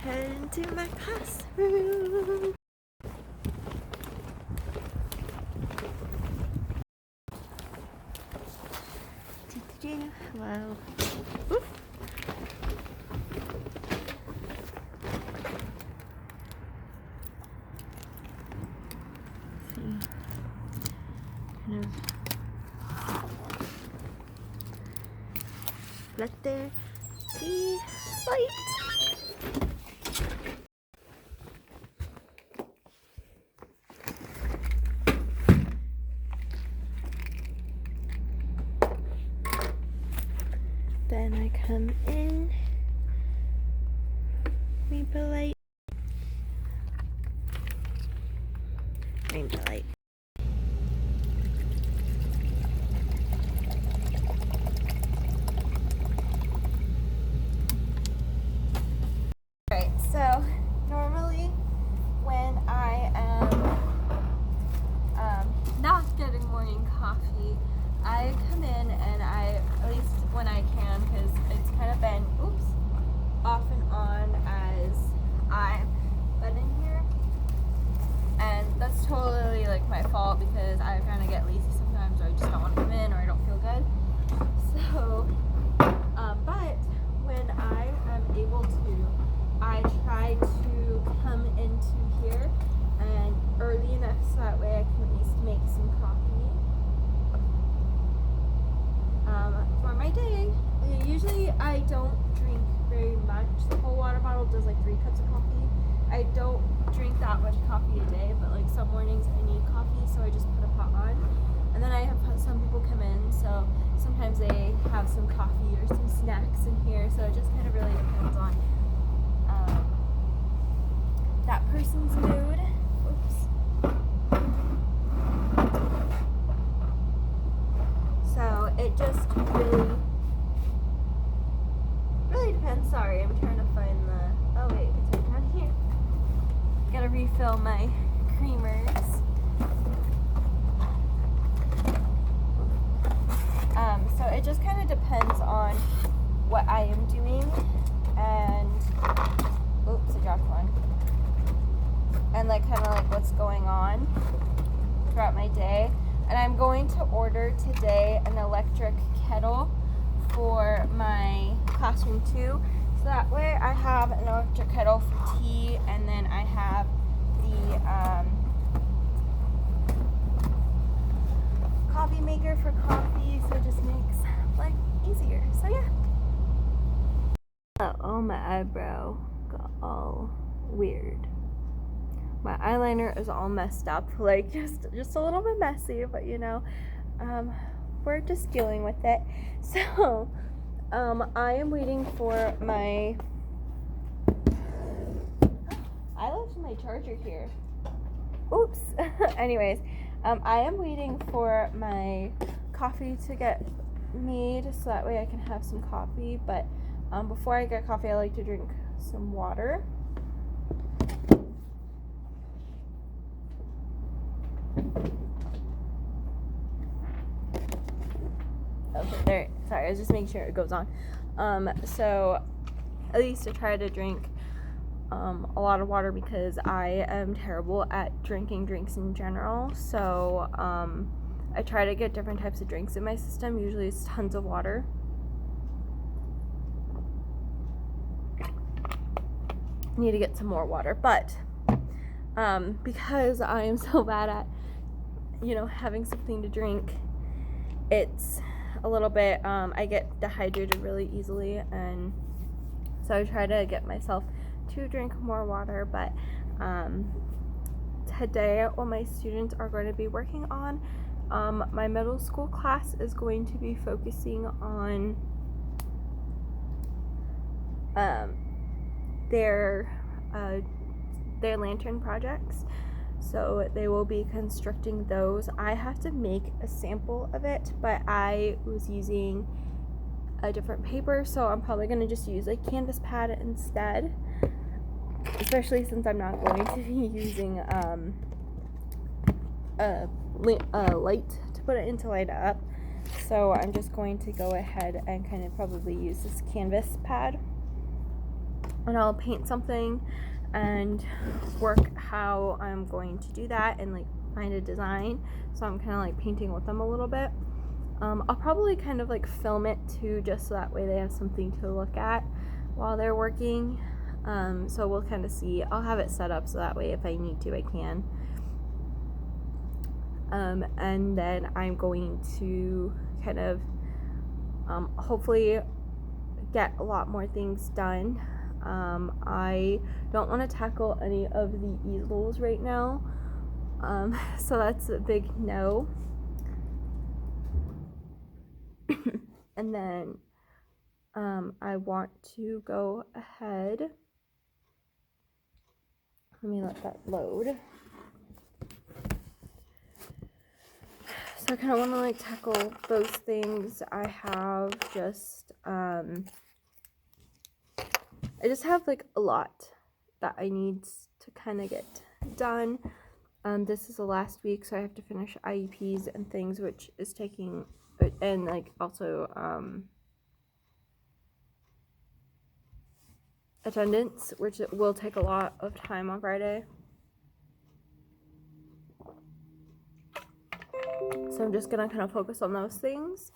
head into my classroom. Hello. Oof. See, kind of let there be light. Then I come in, rainbow light, rainbow light. Alright, so normally when I am not getting morning coffee, I come in and I, at least when I can, because it's kind of been, off and on as I've been in here. And that's totally like my fault because I kind of get lazy sometimes, or I just don't want to come in, or I don't feel good. So, but when I am able to, I try to come into here and early enough so that way I can at least make some coffee for my day. Usually I don't drink very much. The whole water bottle does like 3 cups of coffee. I don't drink that much coffee a day, but like some mornings I need coffee, so I just put a pot on. And then I have some people come in, so sometimes they have some coffee or some snacks in here, so it just kind of really depends on that person's mood. So it just really depends. Sorry, I'm trying to find the, oh wait, it's right down here. Gotta refill my creamers. So it just kind of depends on what I am doing, and oops, I dropped one. And like kind of like what's going on throughout my day. And I'm going to order today an electric kettle for my classroom too. So that way I have an electric kettle for tea, and then I have the coffee maker for coffee, so it just makes life easier. So yeah. Oh, my eyebrow got all weird. My eyeliner is all messed up, like just a little bit messy, but you know, we're just dealing with it. So, I am waiting for my, I left my charger here. Oops. Anyways, I am waiting for my coffee to get made so that way I can have some coffee, but before I get coffee, I like to drink some water. Okay, there. Sorry, I was just making sure it goes on. So at least I try to drink a lot of water because I am terrible at drinking drinks in general. So I try to get different types of drinks in my system. Usually it's tons of water. I need to get some more water, but because I am so bad at, you know, having something to drink, it's a little bit, I get dehydrated really easily, and so I try to get myself to drink more water. But today what my students are going to be working on, my middle school class is going to be focusing on their lantern projects. So they will be constructing those. I have to make a sample of it, but I was using a different paper, so I'm probably going to just use a canvas pad instead, especially since I'm not going to be using a light to put it in to light up. So I'm just going to go ahead and kind of probably use this canvas pad. and I'll paint something and work how I'm going to do that and like find a design. So I'm kind of like painting with them a little bit. I'll probably kind of like film it too, just so that way they have something to look at while they're working. So we'll kind of see. I'll have it set up so that way if I need to, I can. And then I'm going to kind of hopefully get a lot more things done. I don't want to tackle any of the easels right now, so that's a big no. And then I want to go ahead. Let me let that load. So I kind of want to like tackle those things. I have just I just have like a lot that I need to kind of get done. This is the last week, so I have to finish IEPs and things, which is taking, and like also attendance, which will take a lot of time on Friday. So I'm just gonna kind of focus on those things,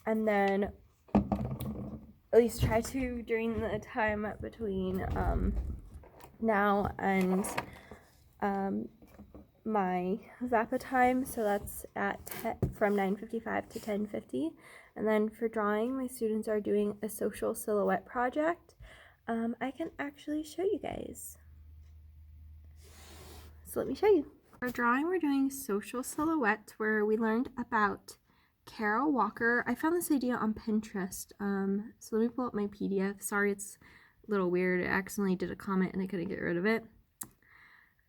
and then at least try to during the time between now and my VAPA time, so that's at from 9:55 to 10:50. And then for drawing, my students are doing a social silhouette project. I can actually show you guys. So let me show you. For drawing, we're doing social silhouettes, where we learned about Carol Walker. I found this idea on Pinterest. So let me pull up my PDF. Sorry, it's a little weird. I accidentally did a comment and I couldn't get rid of it.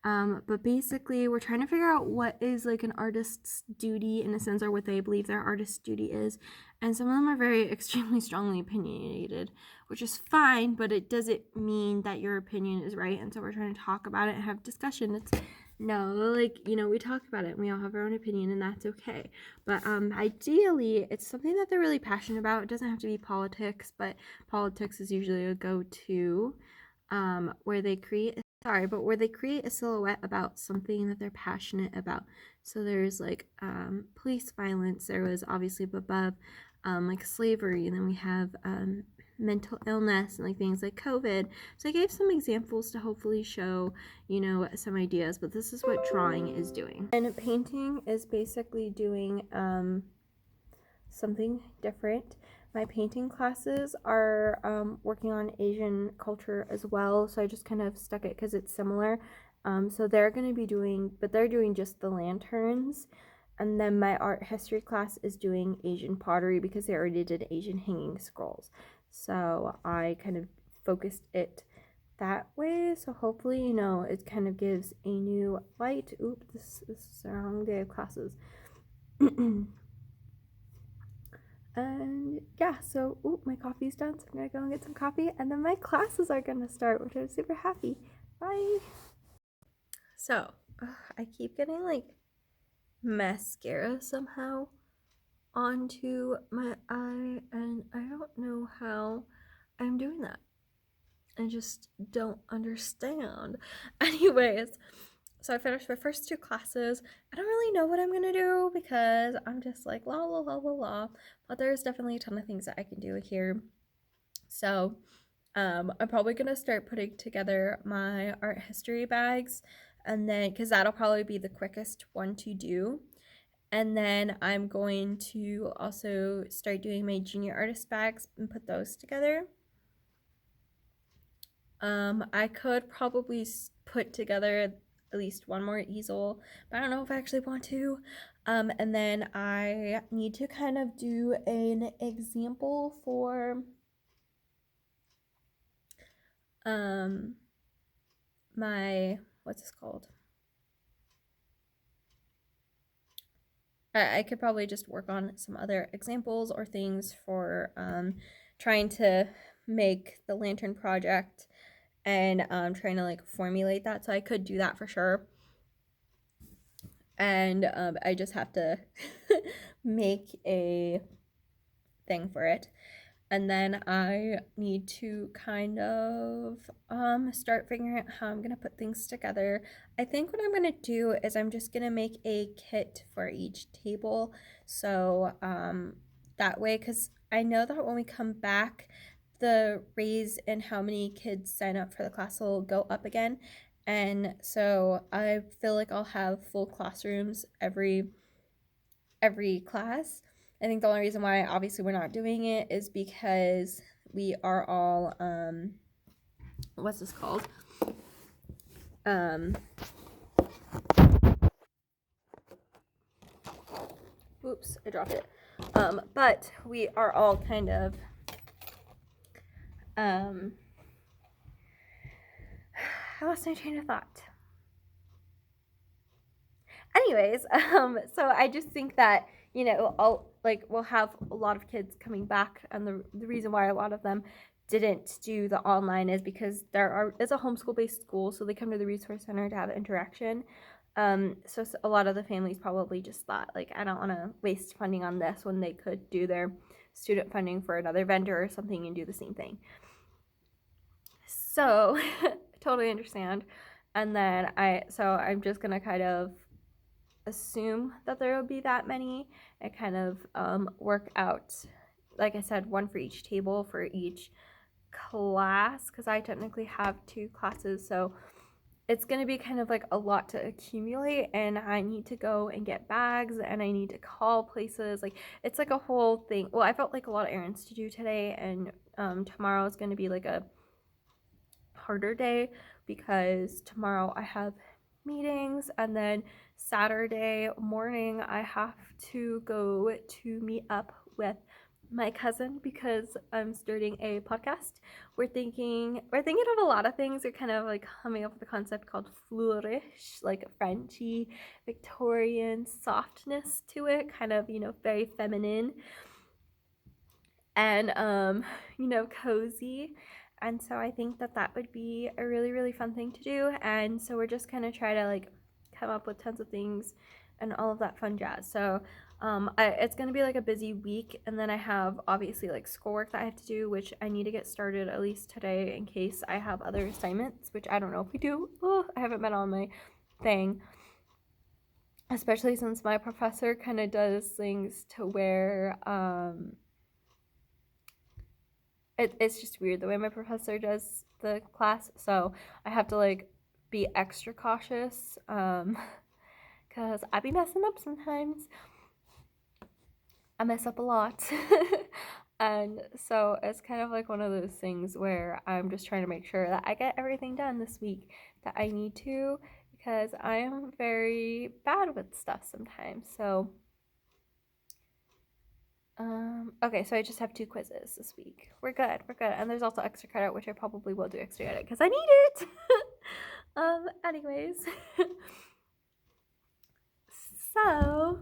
But basically we're trying to figure out what is like an artist's duty in a sense, or what they believe their artist's duty is. And some of them are very extremely strongly opinionated, which is fine, but it doesn't mean that your opinion is right. And so we're trying to talk about it and have discussion. It's no, like, you know, we talk about it and we all have our own opinion, and that's okay. But ideally it's something that they're really passionate about. It doesn't have to be politics, but politics is usually a go-to, where they create a silhouette about something that they're passionate about. So there's like police violence. There was obviously above like slavery, and then we have mental illness and like things like COVID. So I gave some examples to hopefully show, you know, some ideas, but this is what drawing is doing. And painting is basically doing something different. My painting classes are working on Asian culture as well, so I just kind of stuck it because it's similar. So they're going to be doing, but they're doing just the lanterns. And then my art history class is doing Asian pottery because they already did Asian hanging scrolls. So I kind of focused it that way. So hopefully, you know, it kind of gives a new light. Oops, this is the wrong day of classes. And yeah, so my coffee's done, so I'm gonna go and get some coffee, and then my classes are gonna start, which I'm super happy. Bye. So I keep getting like mascara somehow onto my eye, and I don't know how I'm doing that. I just don't understand. Anyways, so I finished my first two classes. I don't really know what I'm gonna do because I'm just like la la la la la, but there's definitely a ton of things that I can do here. So I'm probably gonna start putting together my art history bags, and then because that'll probably be the quickest one to do. And then I'm going to also start doing my junior artist bags and put those together. I could probably put together at least one more easel, but I don't know if I actually want to. And then I need to kind of do an example for my, what's this called? I could probably just work on some other examples or things for trying to make the lantern project, and trying to like formulate that. So I could do that for sure. And I just have to make a thing for it. and then I need to kind of start figuring out how I'm gonna put things together. I think what I'm gonna do is I'm just gonna make a kit for each table, so that way, because I know that when we come back, the raise in how many kids sign up for the class will go up again, and so I feel like I'll have full classrooms every class. I think the only reason why obviously we're not doing it is because we are all what's this called? Um Oops, I dropped it. But we are all kind of um I lost my train of thought. Anyways, so I just think that, you know, we'll have a lot of kids coming back, and the reason why a lot of them didn't do the online is because it's a homeschool based school, so they come to the resource center to have interaction. So a lot of the families probably just thought, like, I don't want to waste funding on this when they could do their student funding for another vendor or something and do the same thing. So totally understand. And then I'm just gonna kind of assume that there will be that many and kind of work out, like I said, one for each table for each class, because I technically have 2 classes, so it's going to be kind of like a lot to accumulate, and I need to go and get bags, and I need to call places. Like, it's like a whole thing. Well, I felt like a lot of errands to do today, and tomorrow is going to be like a harder day because tomorrow I have meetings, and then Saturday morning I have to go to meet up with my cousin because I'm starting a podcast. We're thinking of a lot of things. We're kind of like coming up with a concept called flourish, like Frenchy, Victorian softness to it, kind of, very feminine and cozy. And so I think that would be a really, really fun thing to do. And so we're just kind of try to like come up with tons of things and all of that fun jazz. So it's going to be like a busy week. And then I have obviously like schoolwork that I have to do, which I need to get started at least today in case I have other assignments, which I don't know if we do. Oh, I haven't been on my thing. Especially since my professor kind of does things to where it's just weird the way my professor does the class, so I have to like be extra cautious because I be messing up sometimes. I mess up a lot. And so it's kind of like one of those things where I'm just trying to make sure that I get everything done this week that I need to, because I am very bad with stuff sometimes. So okay, so I just have 2 quizzes this week. We're good. And there's also extra credit, which I probably will do extra credit because I need it. Anyways. So,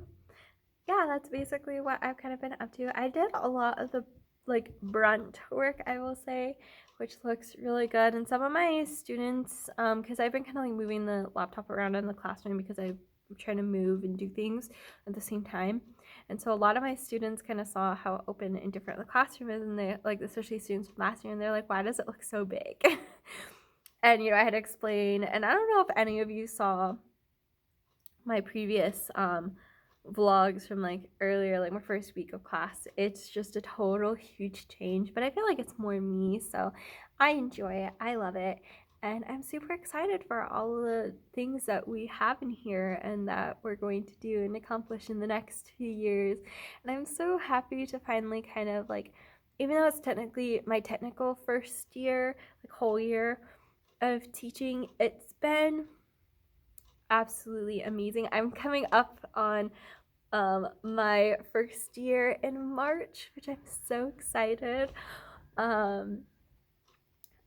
yeah, that's basically what I've kind of been up to. I did a lot of the like brunt work, I will say, which looks really good. And some of my students, because I've been kind of like moving the laptop around in the classroom because I'm trying to move and do things at the same time. And so a lot of my students kind of saw how open and different the classroom is, and they like, especially students from last year, and they're like, why does it look so big? And I had to explain, and I don't know if any of you saw my previous vlogs from like earlier, like my first week of class. It's just a total huge change, but I feel like it's more me, so I enjoy it. I love it. And I'm super excited for all the things that we have in here and that we're going to do and accomplish in the next few years. And I'm so happy to finally kind of like, even though it's technically my technical first year, like whole year of teaching, it's been absolutely amazing. I'm coming up on my first year in March, which I'm so excited.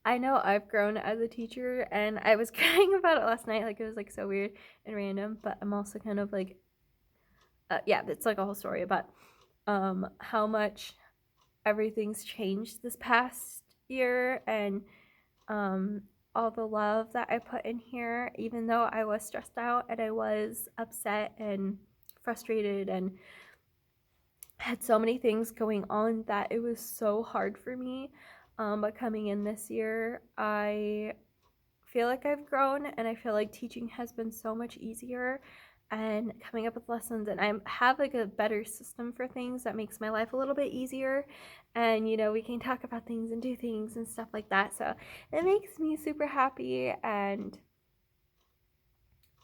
I know I've grown as a teacher, and I was crying about it last night. Like, it was like so weird and random, but I'm also kind of like, yeah, it's like a whole story about how much everything's changed this past year, and all the love that I put in here, even though I was stressed out and I was upset and frustrated and had so many things going on that it was so hard for me. But coming in this year, I feel like I've grown, and I feel like teaching has been so much easier and coming up with lessons, and I have like a better system for things that makes my life a little bit easier. And we can talk about things and do things and stuff like that, so it makes me super happy and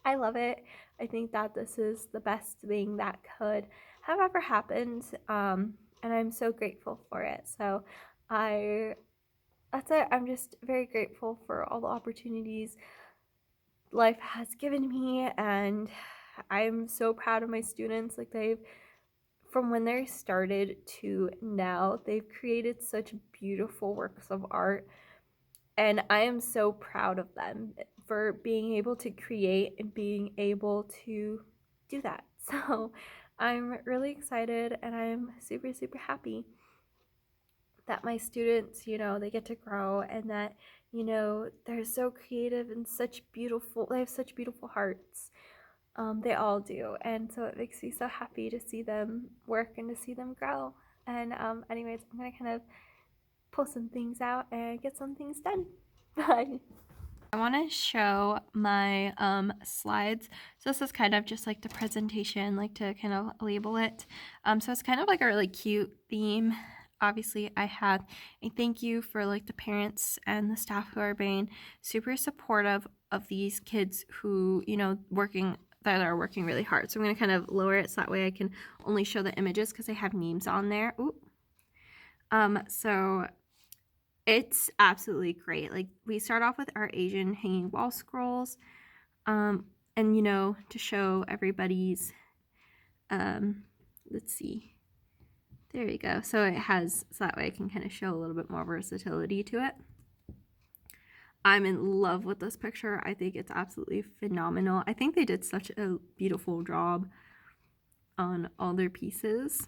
I love it. I think that this is the best thing that could have ever happened, and I'm so grateful for it. So I that's it. I'm just very grateful for all the opportunities life has given me, and I'm so proud of my students. Like, from when they started to now, they've created such beautiful works of art, and I am so proud of them for being able to create and being able to do that. So I'm really excited, and I'm super, super happy that my students, they get to grow, and that, they're so creative and they have such beautiful hearts. They all do. And so it makes me so happy to see them work and to see them grow. And anyways, I'm going to kind of pull some things out and get some things done. Bye. I want to show my slides. So this is kind of just like the presentation, like to kind of label it. So it's kind of like a really cute theme. Obviously, I have a thank you for like the parents and the staff who are being super supportive of these kids who, that are working really hard. So I'm going to kind of lower it so that way I can only show the images because I have names on there. Ooh. So it's absolutely great. Like, we start off with our Asian hanging wall scrolls, and to show everybody's, let's see, there we go. So it has, so that way I can kind of show a little bit more versatility to it. I'm in love with this picture. I think it's absolutely phenomenal. I think they did such a beautiful job on all their pieces.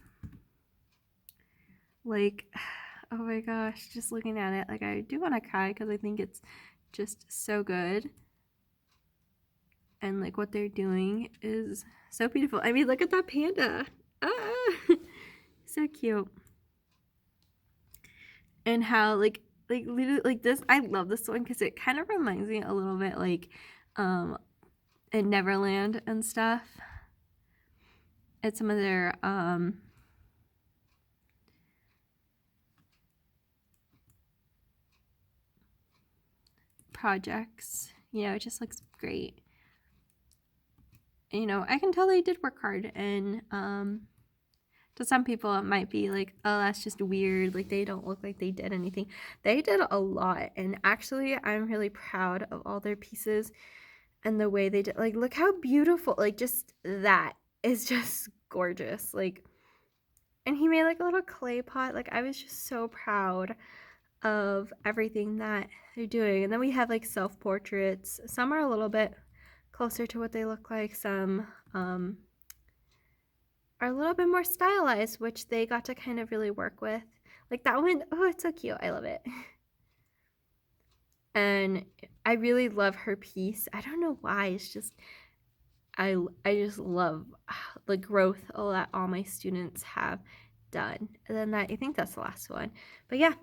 Like, oh my gosh, just looking at it, like, I do want to cry because I think it's just so good. And like what they're doing is so beautiful. I mean, look at that panda. Ah, so cute. And how like this, I love this one because it kind of reminds me a little bit like in Neverland and stuff. It's some of their projects. It just looks great. I can tell they did work hard, and to some people it might be like, oh, that's just weird, like they don't look like they did anything. They did a lot, and actually I'm really proud of all their pieces and the way they did. Like, look how beautiful, like, just that is just gorgeous. Like, and he made like a little clay pot. Like, I was just so proud of everything that they're doing. And then we have like self-portraits. Some are a little bit closer to what they look like. Some are a little bit more stylized, which they got to kind of really work with. Like that one, oh, it's so cute. I love it. And I really love her piece. I don't know why. It's just, I just love the growth that all my students have done. And then I think that's the last one. But yeah.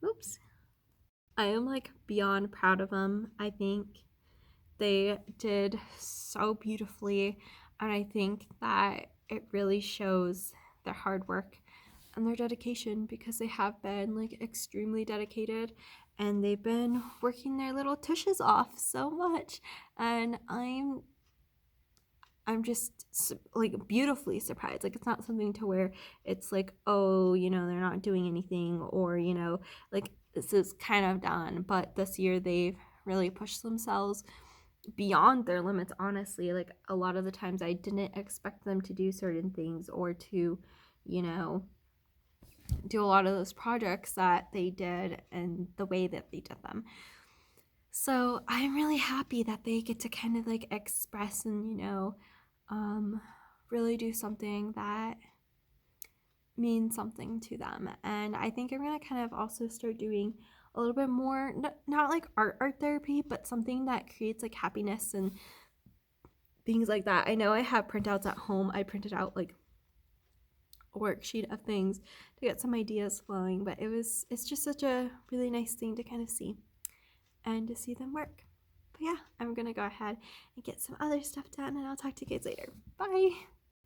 Oops. I am like beyond proud of them. I think they did so beautifully, and I think that it really shows their hard work and their dedication, because they have been like extremely dedicated, and they've been working their little tushes off so much, and I'm just like beautifully surprised. Like, it's not something to where it's like, oh, they're not doing anything, or like this is kind of done. But this year they've really pushed themselves beyond their limits, honestly. Like, a lot of the times I didn't expect them to do certain things, or to do a lot of those projects that they did and the way that they did them. So I'm really happy that they get to kind of like express and really do something that means something to them. And I think I'm gonna kind of also start doing a little bit more, not like art therapy, but something that creates like happiness and things like that. I know I have printouts at home. I printed out like a worksheet of things to get some ideas flowing, but it's just such a really nice thing to kind of see and to see them work. But yeah, I'm gonna go ahead and get some other stuff done, and I'll talk to you guys later. Bye.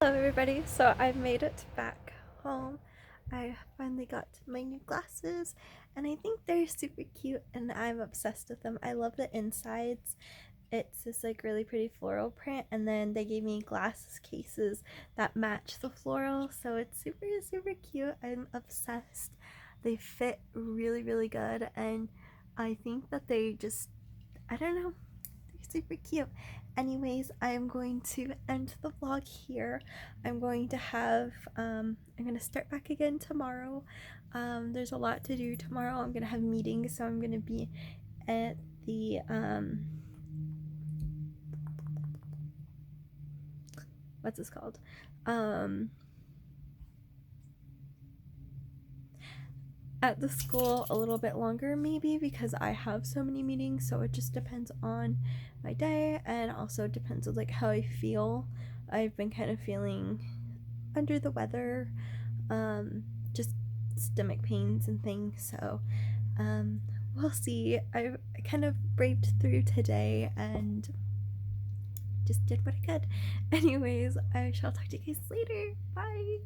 Hello everybody. So I've made it back home. I finally got my new glasses, and I think they're super cute, and I'm obsessed with them. I love the insides. It's this like really pretty floral print, and then they gave me glasses cases that match the floral, so it's super cute. I'm obsessed. They fit really good, and I think that they just, I don't know, they're super cute. Anyways, I'm going to end the vlog here. I'm going to have I'm gonna start back again tomorrow. There's a lot to do tomorrow. I'm gonna have meetings, so I'm gonna be at the what's this called, at the school a little bit longer maybe, because I have so many meetings. So it just depends on my day, and also depends on like how I feel. I've been kind of feeling under the weather, just stomach pains and things, so we'll see. I kind of braved through today and just did what I could. Anyways, I shall talk to you guys later. Bye.